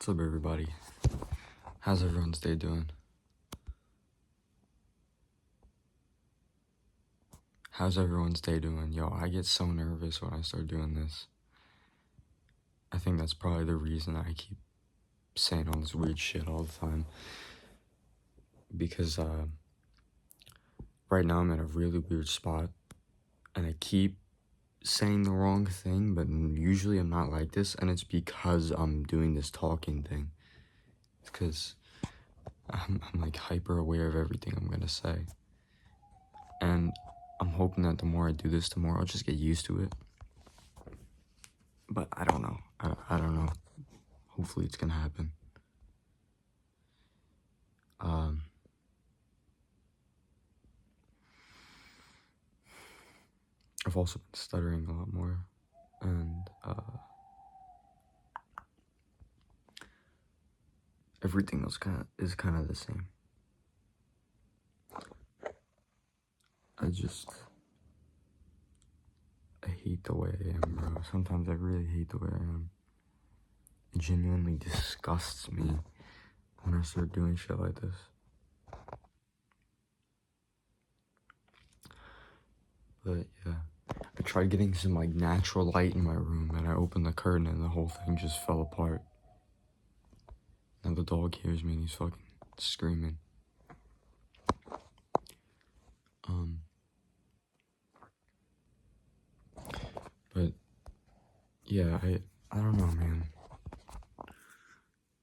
What's up, everybody? How's everyone's day doing? How's everyone's day doing? Yo, I get so nervous when I start doing this. I think that's probably the reason I keep saying all this weird shit all the time. Because, right now I'm in a really weird spot, and I keep saying the wrong thing, but usually I'm not like this, and it's because I'm doing this talking thing. It's because I'm like hyper aware of everything I'm gonna say. And I'm hoping that the more I do this, the more I'll just get used to it. But I don't know. I don't know. Hopefully it's gonna happen. I've also been stuttering a lot more, and everything else is kind of the same. I hate the way I am, bro. Sometimes I really hate the way I am. It genuinely disgusts me when I start doing shit like this. But yeah, I tried getting some like natural light in my room, and I opened the curtain and the whole thing just fell apart. Now the dog hears me and he's fucking screaming. But yeah, I don't know, man.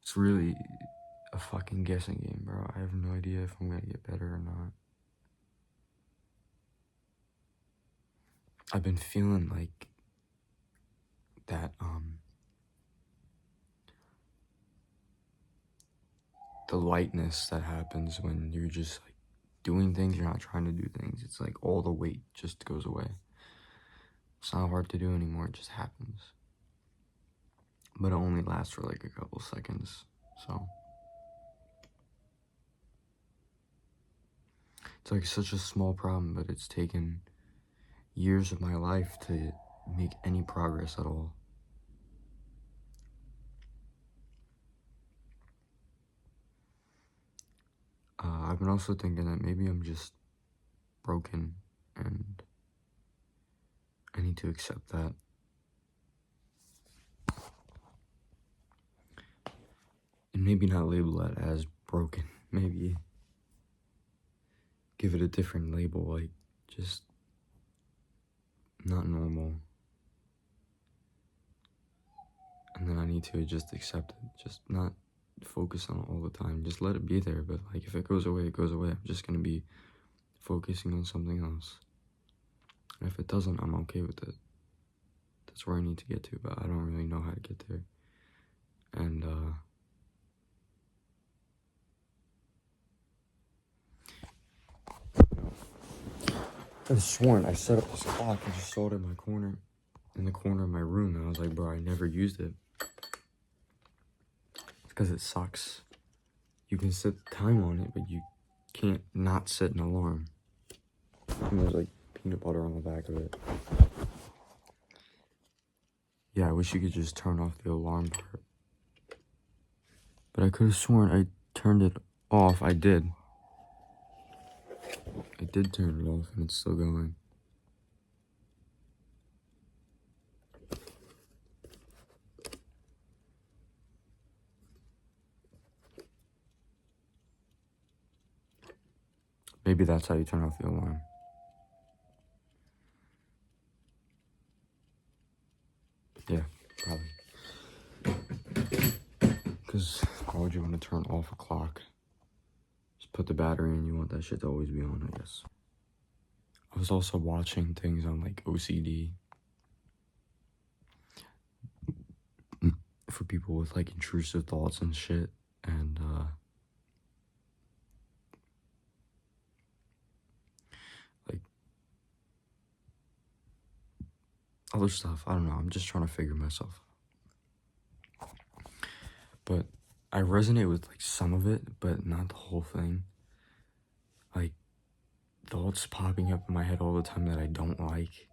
It's really a fucking guessing game, bro. I have no idea if I'm gonna get better or not. I've been feeling like that, the lightness that happens when you're just like doing things, you're not trying to do things. It's like all the weight just goes away. It's not hard to do anymore, it just happens. But it only lasts for like a couple seconds, so. It's like such a small problem, but it's taken years of my life to make any progress at all. I've been also thinking that maybe I'm just broken, and I need to accept that. And maybe not label that as broken. Maybe give it a different label, like just not normal. And then I need to just accept it, just not focus on it all the time. Just let it be there, but like if it goes away, it goes away. I'm just gonna be focusing on something else. And if it doesn't, I'm okay with it. That's where I need to get to, but I don't really know how to get there. And I was sworn I set up this clock and just saw it in the corner of my room, and I was like, bro, I never used it. It's because it sucks. You can set the time on it, but you can't not set an alarm. And there's like peanut butter on the back of it. Yeah, I wish you could just turn off the alarm part. But I could have sworn I turned it off. I did. I did turn it off, and it's still going. Maybe that's how you turn off the alarm. Yeah, probably. Because why would you want to turn off a clock? Just put the battery in, you want that shit to always be on, I guess. I was also watching things on like OCD. For people with like intrusive thoughts and shit, and like other stuff. I don't know, I'm just trying to figure myself out. But I resonate with like some of it, but not the whole thing. Like thoughts popping up in my head all the time that I don't like.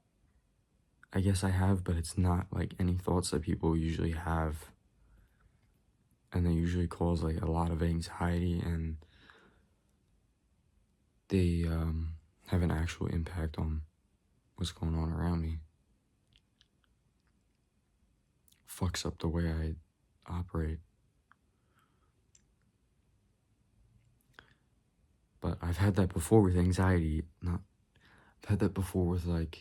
I guess I have, but it's not like any thoughts that people usually have. and they usually cause like a lot of anxiety, and they have an actual impact on what's going on around me. Fucks up the way I operate. But I've had that before with anxiety. I've had that before with like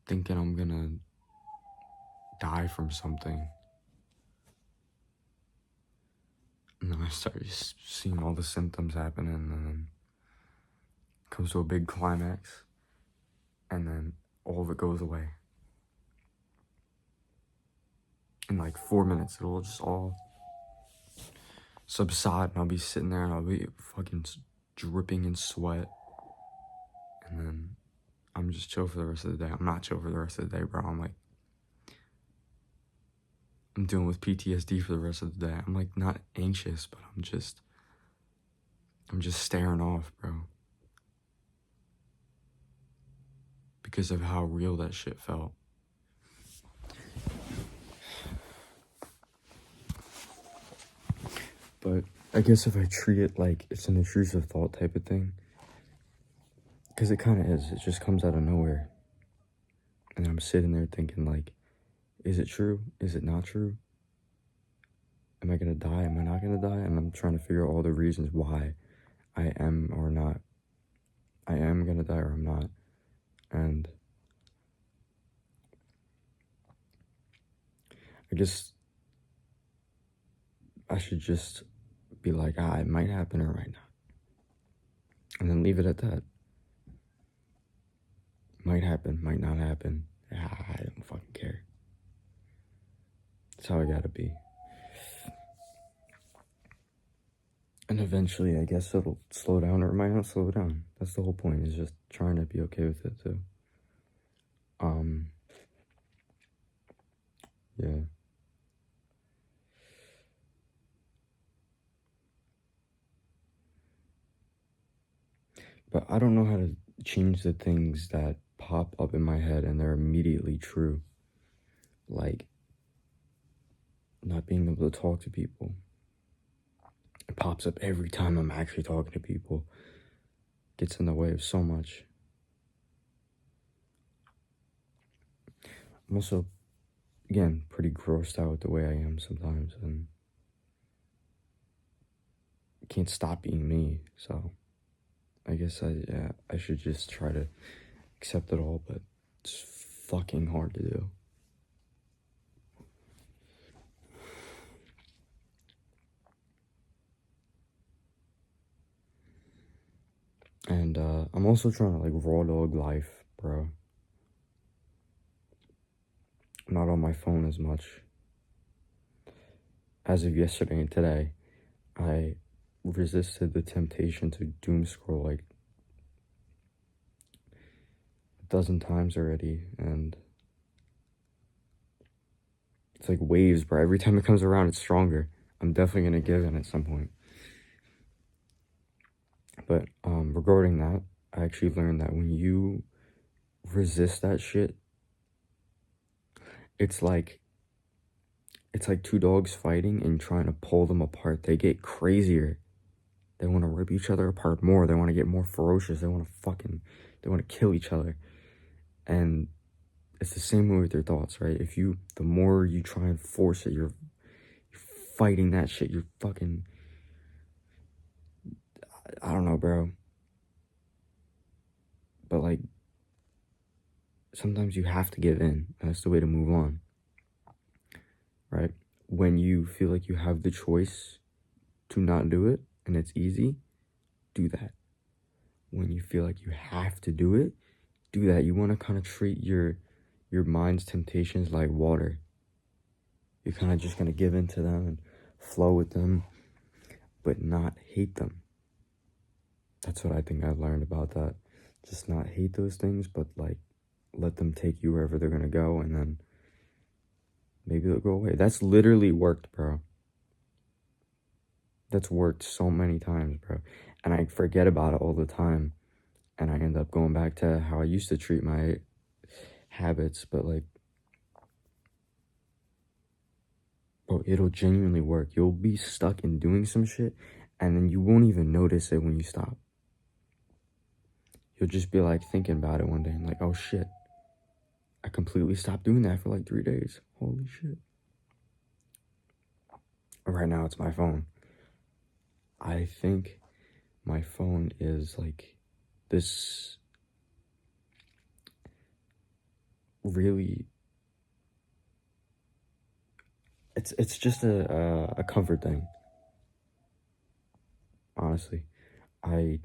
thinking I'm gonna die from something. And then I start just seeing all the symptoms happening, and then comes to a big climax, and then all of it goes away. In like 4 minutes, it'll just all subside, and I'll be sitting there and I'll be fucking dripping in sweat. And then I'm just chill for the rest of the day. I'm not chill for the rest of the day, bro. I'm dealing with PTSD for the rest of the day. I'm like not anxious, but I'm just staring off, bro. Because of how real that shit felt. But I guess if I treat it like it's an intrusive thought type of thing, because it kind of is, it just comes out of nowhere. And I'm sitting there thinking like, is it true? Is it not true? Am I gonna die? Am I not gonna die? And I'm trying to figure out all the reasons why I am or not. I am gonna die or I'm not. And I guess I should just be like, it might happen or it might not. And then leave it at that. Might happen, might not happen. I don't fucking care. That's how I gotta be. And eventually, I guess it'll slow down or it might not slow down. That's the whole point, is just trying to be okay with it too. Yeah. But I don't know how to change the things that pop up in my head and they're immediately true. Like, not being able to talk to people. It pops up every time I'm actually talking to people. Gets in the way of so much. I'm also, again, pretty grossed out with the way I am sometimes, and can't stop being me, so I guess I should just try to accept it all, but it's fucking hard to do. And I'm also trying to like raw dog life, bro. I'm not on my phone as much. As of yesterday and today, I resisted the temptation to doom scroll like a dozen times already, and it's like waves, bro. Every time it comes around, it's stronger. I'm definitely gonna give in at some point. But regarding that, I actually learned that when you resist that shit, it's like two dogs fighting and trying to pull them apart. They get crazier. They want to rip each other apart more. They want to get more ferocious. They want to kill each other. And it's the same way with your thoughts, right? The more you try and force it, you're fighting that shit. You're fucking, I don't know, bro. But like, sometimes you have to give in, and that's the way to move on, right? When you feel like you have the choice to not do it, and it's easy, do that. When you feel like you have to do it, do that. You want to kind of treat your mind's temptations like water. You're kind of just going to give in to them and flow with them, but not hate them. That's what I think I learned about that. Just not hate those things, but like let them take you wherever they're going to go, and then maybe they'll go away. That's literally worked, bro. That's worked so many times, bro. And I forget about it all the time. And I end up going back to how I used to treat my habits. But it'll genuinely work. You'll be stuck in doing some shit, and then you won't even notice it when you stop. You'll just be like thinking about it one day and like, oh shit, I completely stopped doing that for like 3 days. Holy shit. Right now it's my phone. I think my phone is like this really, it's just a comfort thing. Honestly, I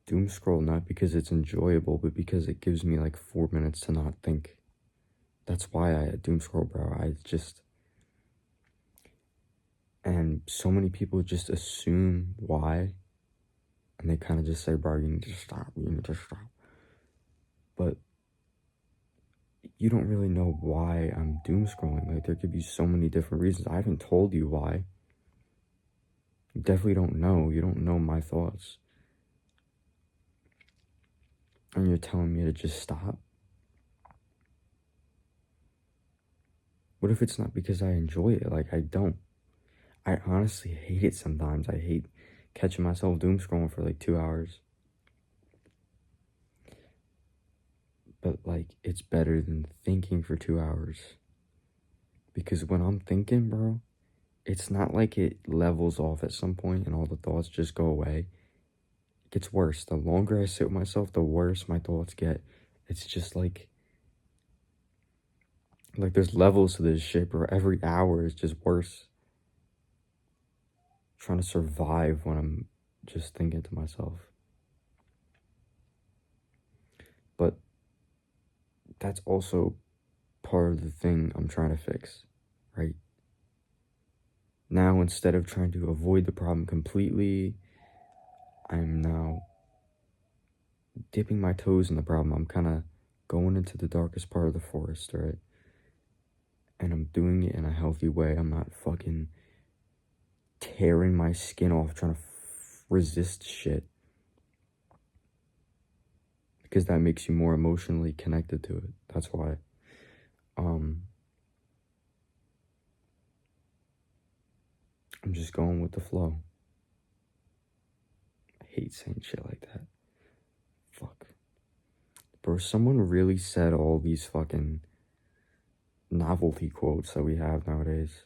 doom scroll not because it's enjoyable, but because it gives me like 4 minutes to not think. That's why I doom scroll, bro. And so many people just assume why, and they kind of just say, bro, you need to stop, you need to stop. But you don't really know why I'm doom scrolling. Like, there could be so many different reasons. I haven't told you why. You definitely don't know. You don't know my thoughts. And you're telling me to just stop? What if it's not because I enjoy it? Like, I don't. I honestly hate it sometimes. I hate catching myself doom scrolling for like 2 hours. But like, it's better than thinking for 2 hours. Because when I'm thinking, bro, it's not like it levels off at some point and all the thoughts just go away. It gets worse. The longer I sit with myself, the worse my thoughts get. It's just like there's levels to this shit, bro. Every hour is just worse. Trying to survive when I'm just thinking to myself. But that's also part of the thing I'm trying to fix, right? Now, instead of trying to avoid the problem completely, I'm now dipping my toes in the problem. I'm kind of going into the darkest part of the forest, right? And I'm doing it in a healthy way. I'm not fucking tearing my skin off trying to resist shit. Because that makes you more emotionally connected to it. That's why. I'm just going with the flow. I hate saying shit like that. Fuck. Bro, someone really said all these fucking novelty quotes that we have nowadays.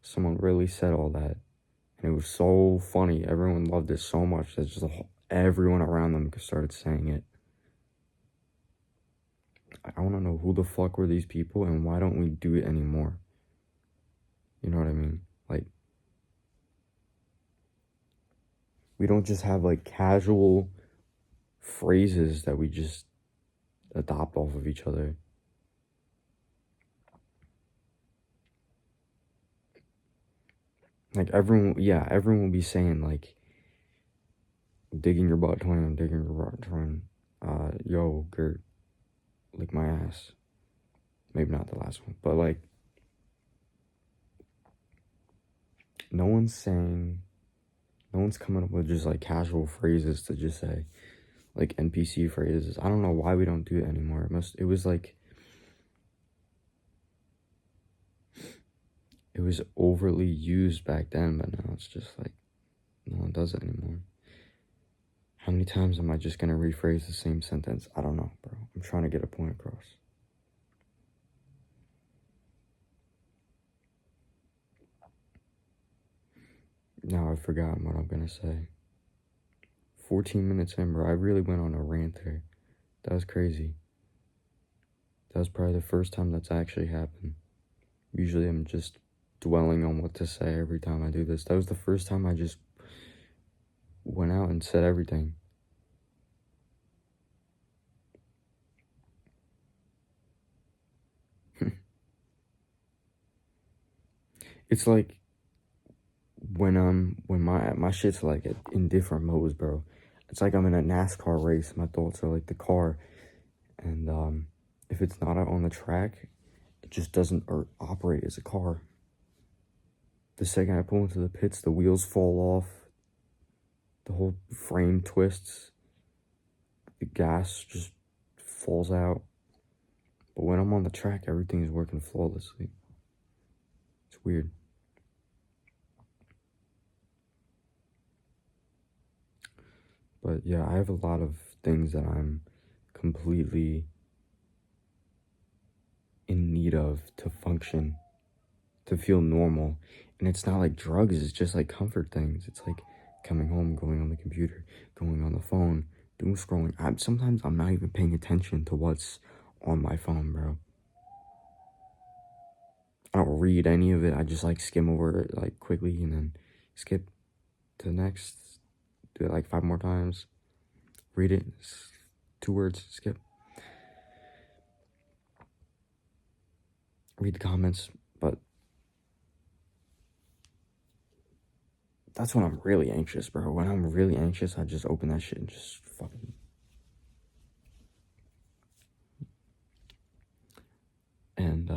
Someone really said all that. And it was so funny. Everyone loved it so much that just everyone around them started saying it. I want to know who the fuck were these people and why don't we do it anymore? You know what I mean? Like, we don't just have like casual phrases that we just adopt off of each other. Like everyone will be saying like, digging your butt twin, digging your butt twin, yo, Gert, lick my ass. Maybe not the last one, but like, no one's coming up with just like casual phrases to just say, like NPC phrases. I don't know why we don't do it anymore. It was overly used back then, but now it's just like, no one does it anymore. How many times am I just gonna rephrase the same sentence? I don't know, bro. I'm trying to get a point across. Now I've forgotten what I'm gonna say. 14 minutes in, bro. I really went on a rant there. That was crazy. That was probably the first time that's actually happened. Usually I'm just dwelling on what to say every time I do this. That was the first time I just went out and said everything. It's like when my shit's like in different modes, bro. It's like I'm in a NASCAR race. My thoughts are like the car, and if it's not out on the track, it just doesn't operate as a car. The second I pull into the pits, the wheels fall off, the whole frame twists, the gas just falls out. But when I'm on the track, everything is working flawlessly. It's weird. But yeah, I have a lot of things that I'm completely in need of to function, to feel normal. And it's not like drugs, it's just like comfort things. It's like coming home, going on the computer, going on the phone, doom scrolling. Sometimes I'm not even paying attention to what's on my phone, bro. I don't read any of it. I just like skim over it like quickly and then skip to the next. Do it like 5 more times. Read it. 2 words. Skip. Read the comments. But that's when I'm really anxious, bro. When I'm really anxious, I just open that shit and just fucking. And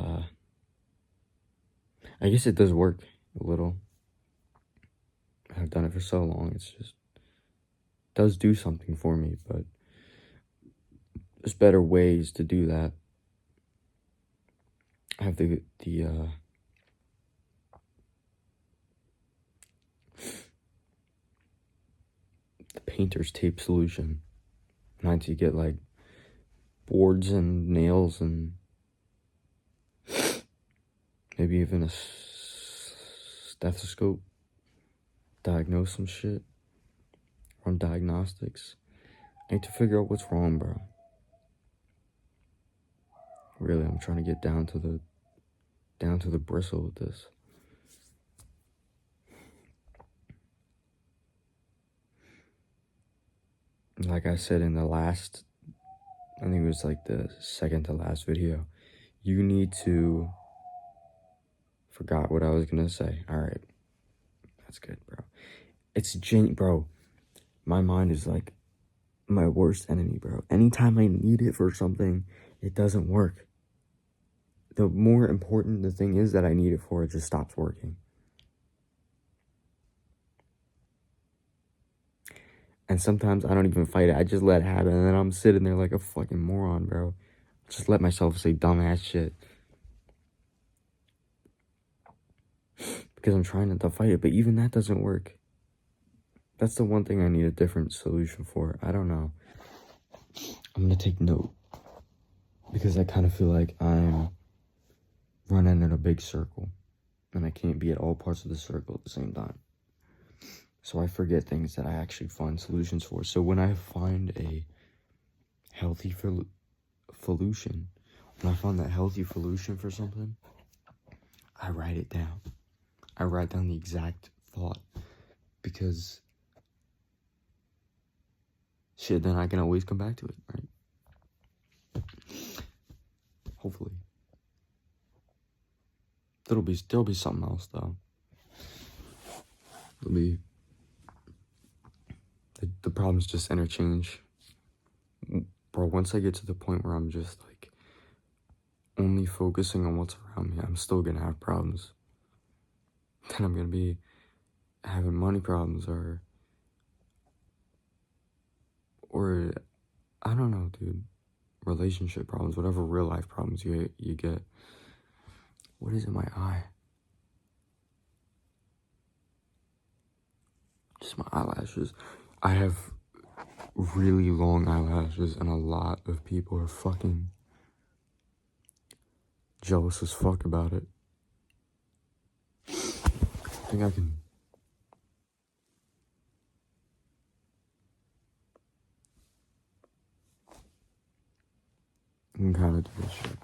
I guess it does work a little. I've done it for so long. It's just does do something for me, but there's better ways to do that. I have the painter's tape solution. And I had to get like boards and nails and maybe even a stethoscope. Diagnose some shit. Run diagnostics. I need to figure out what's wrong, bro. Really, I'm trying to get down to the bristle with this. Like I said in the last, I think it was like the second to last video, you need to, forgot what I was gonna say. All right, that's good, bro. Bro, my mind is like my worst enemy, bro. Anytime I need it for something, it doesn't work. The more important the thing is that I need it for, it just stops working. And sometimes I don't even fight it. I just let it happen. And then I'm sitting there like a fucking moron, bro. Just let myself say dumbass shit. Because I'm trying not to fight it. But even that doesn't work. That's the one thing I need a different solution for. I don't know. I'm going to take note. Because I kind of feel like I'm running in a big circle. And I can't be at all parts of the circle at the same time. So I forget things that I actually find solutions for. So when I find a healthy solution, when I find that healthy solution for something, I write it down. I write down the exact thought. Because shit, then I can always come back to it, right? Hopefully. There'll be something else though. The problems just interchange. Bro, once I get to the point where I'm just like only focusing on what's around me, I'm still gonna have problems. Then I'm gonna be having money problems or I don't know, dude. Relationship problems, whatever real life problems you get. What is in my eye? Just my eyelashes. I have really long eyelashes and a lot of people are fucking jealous as fuck about it. I think I can kind of do this shit.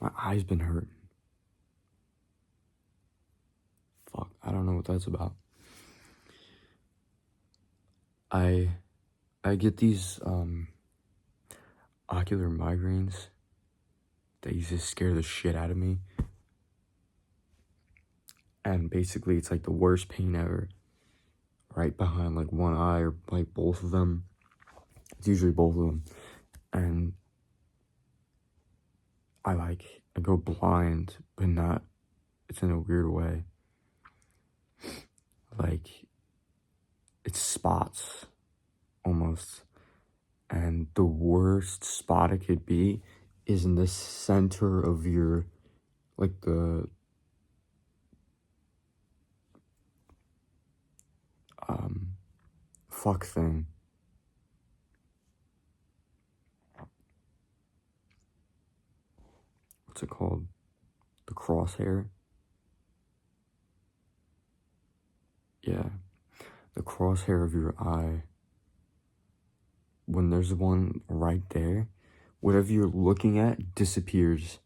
My eye's been hurting. Fuck, I don't know what that's about. I get these ocular migraines. They just scare the shit out of me. And basically it's like the worst pain ever. Right behind like one eye or like both of them. It's usually both of them. And I go blind, but not, it's in a weird way. Like, it's spots, almost. And the worst spot it could be is in the center of your, like, the fuck thing. What's it called? The crosshair? Yeah. The crosshair of your eye. When there's one right there, whatever you're looking at disappears.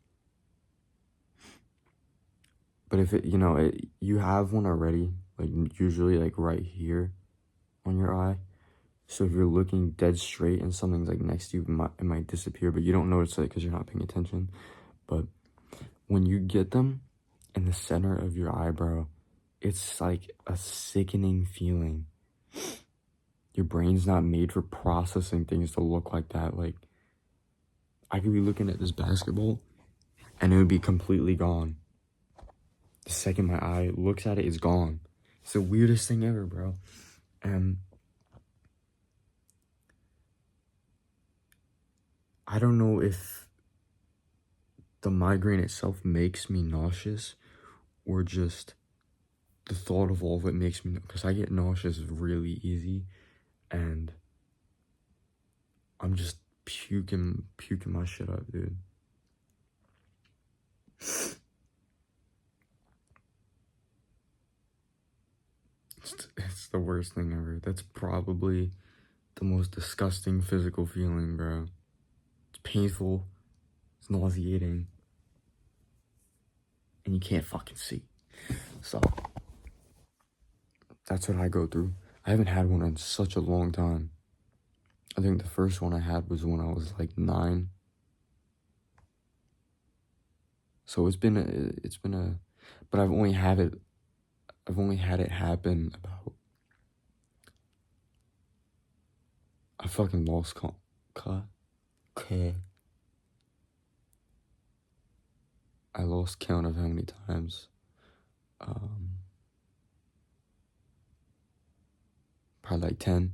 But if it, you have one already, like usually like right here on your eye. So if you're looking dead straight and something's like next to you, it might disappear, but you don't notice it because you're not paying attention. But when you get them in the center of your eyebrow, it's like a sickening feeling. Your brain's not made for processing things to look like that. Like, I could be looking at this basketball and it would be completely gone. The second my eye looks at it, it's gone. It's the weirdest thing ever, bro. And I don't know if the migraine itself makes me nauseous or just the thought of all of it makes me, because I get nauseous really easy and I'm just puking my shit up, dude. It's the worst thing ever. That's probably the most disgusting physical feeling, bro. It's painful, it's nauseating, and you can't fucking see. So, that's what I go through. I haven't had one in such a long time. I think the first one I had was when I was like 9. So but I've only had it happen about, I fucking lost I lost count of how many times. Probably like 10.